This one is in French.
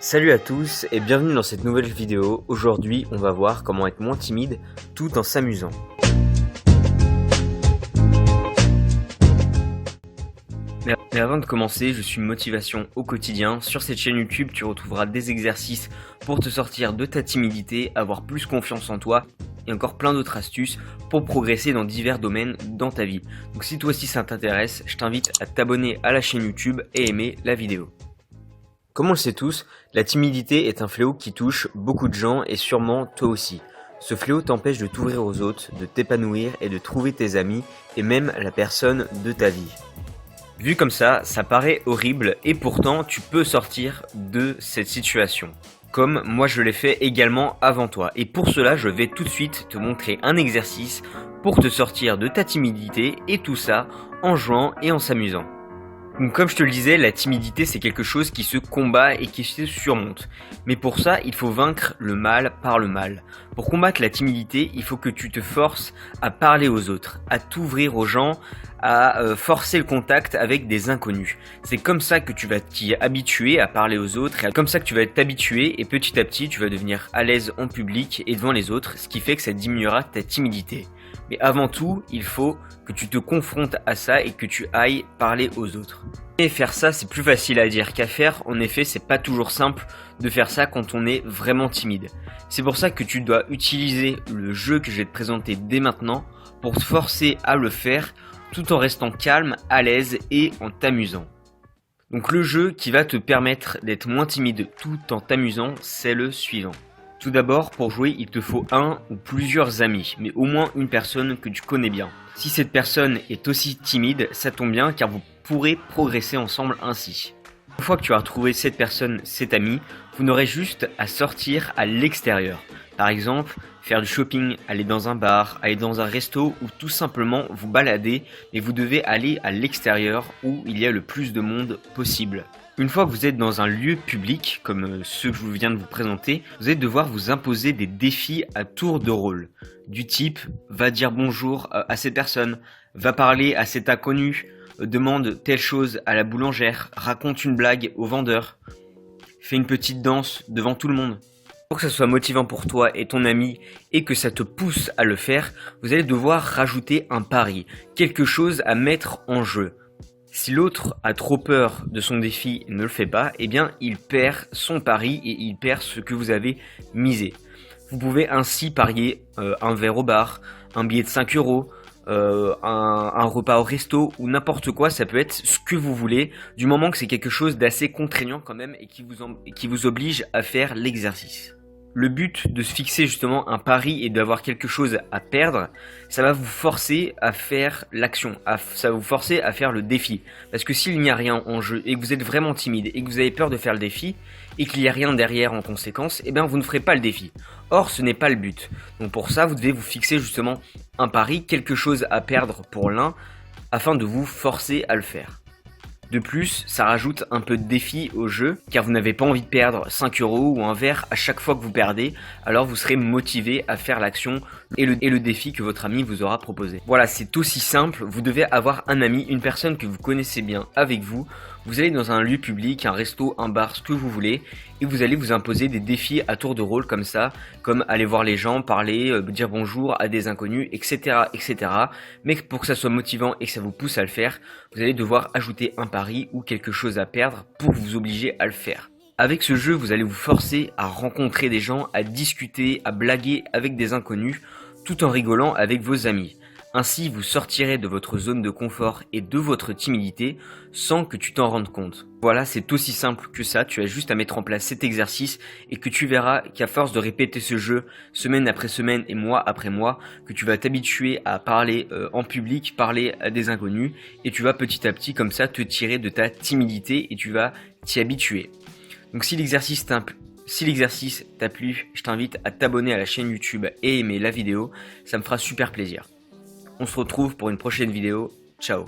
Salut à tous et bienvenue dans cette nouvelle vidéo. Aujourd'hui, on va voir comment être moins timide tout en s'amusant. Mais avant de commencer, je suis Motivation au quotidien. Sur cette chaîne YouTube, tu retrouveras des exercices pour te sortir de ta timidité, avoir plus confiance en toi et encore plein d'autres astuces pour progresser dans divers domaines dans ta vie. Donc si toi aussi ça t'intéresse, je t'invite à t'abonner à la chaîne YouTube et aimer la vidéo. Comme on le sait tous, la timidité est un fléau qui touche beaucoup de gens et sûrement toi aussi. Ce fléau t'empêche de t'ouvrir aux autres, de t'épanouir et de trouver tes amis et même la personne de ta vie. Vu comme ça paraît horrible et pourtant tu peux sortir de cette situation. Comme moi je l'ai fait également avant toi. Et pour cela je vais tout de suite te montrer un exercice pour te sortir de ta timidité et tout ça en jouant et en s'amusant. Donc comme je te le disais, la timidité c'est quelque chose qui se combat et qui se surmonte. Mais pour ça, il faut vaincre le mal par le mal. Pour combattre la timidité, il faut que tu te forces à parler aux autres, à t'ouvrir aux gens, à forcer le contact avec des inconnus. C'est comme ça que tu vas t'y habituer à parler aux autres, et comme ça que tu vas t'habituer et petit à petit tu vas devenir à l'aise en public et devant les autres, ce qui fait que ça diminuera ta timidité. Mais avant tout, il faut que tu te confrontes à ça et que tu ailles parler aux autres. Et faire ça, c'est plus facile à dire qu'à faire. En effet, c'est pas toujours simple de faire ça quand on est vraiment timide. C'est pour ça que tu dois utiliser le jeu que je vais te présenter dès maintenant pour te forcer à le faire tout en restant calme, à l'aise et en t'amusant. Donc le jeu qui va te permettre d'être moins timide tout en t'amusant, c'est le suivant. Tout d'abord, pour jouer, il te faut un ou plusieurs amis, mais au moins une personne que tu connais bien. Si cette personne est aussi timide, ça tombe bien car vous pourrez progresser ensemble ainsi. Une fois que tu as retrouvé cette personne, cet ami, vous n'aurez juste à sortir à l'extérieur. Par exemple, faire du shopping, aller dans un bar, aller dans un resto ou tout simplement vous balader, mais vous devez aller à l'extérieur où il y a le plus de monde possible. Une fois que vous êtes dans un lieu public, comme ceux que je viens de vous présenter, vous allez devoir vous imposer des défis à tour de rôle. Du type, va dire bonjour à cette personne, va parler à cet inconnu, demande telle chose à la boulangère, raconte une blague au vendeur, fais une petite danse devant tout le monde. Pour que ça soit motivant pour toi et ton ami et que ça te pousse à le faire, vous allez devoir rajouter un pari, quelque chose à mettre en jeu. Si l'autre a trop peur de son défi et ne le fait pas, eh bien il perd son pari et il perd ce que vous avez misé. Vous pouvez ainsi parier un verre au bar, un billet de 5 euros, un repas au resto ou n'importe quoi, ça peut être ce que vous voulez, du moment que c'est quelque chose d'assez contraignant quand même et qui vous oblige à faire l'exercice. Le but de se fixer justement un pari et d'avoir quelque chose à perdre, ça va vous forcer à faire l'action, ça va vous forcer à faire le défi. Parce que s'il n'y a rien en jeu et que vous êtes vraiment timide et que vous avez peur de faire le défi et qu'il n'y a rien derrière en conséquence, eh bien vous ne ferez pas le défi. Or ce n'est pas le but. Donc pour ça vous devez vous fixer justement un pari, quelque chose à perdre pour l'un afin de vous forcer à le faire. De plus, ça rajoute un peu de défi au jeu, car vous n'avez pas envie de perdre 5 euros ou un verre à chaque fois que vous perdez, alors vous serez motivé à faire l'action et le défi que votre ami vous aura proposé. Voilà, c'est aussi simple, vous devez avoir un ami, une personne que vous connaissez bien avec vous, vous allez dans un lieu public, un resto, un bar, ce que vous voulez, et vous allez vous imposer des défis à tour de rôle comme ça, comme aller voir les gens, parler, dire bonjour à des inconnus, etc., etc. Mais pour que ça soit motivant et que ça vous pousse à le faire, vous allez devoir ajouter un pari ou quelque chose à perdre pour vous obliger à le faire. Avec ce jeu, vous allez vous forcer à rencontrer des gens, à discuter, à blaguer avec des inconnus, tout en rigolant avec vos amis. Ainsi, vous sortirez de votre zone de confort et de votre timidité sans que tu t'en rendes compte. Voilà, c'est aussi simple que ça, tu as juste à mettre en place cet exercice et que tu verras qu'à force de répéter ce jeu semaine après semaine et mois après mois, que tu vas t'habituer à parler en public, parler à des inconnus et tu vas petit à petit comme ça te tirer de ta timidité et tu vas t'y habituer. Donc si l'exercice t'a plu, je t'invite à t'abonner à la chaîne YouTube et aimer la vidéo, ça me fera super plaisir. On se retrouve pour une prochaine vidéo. Ciao.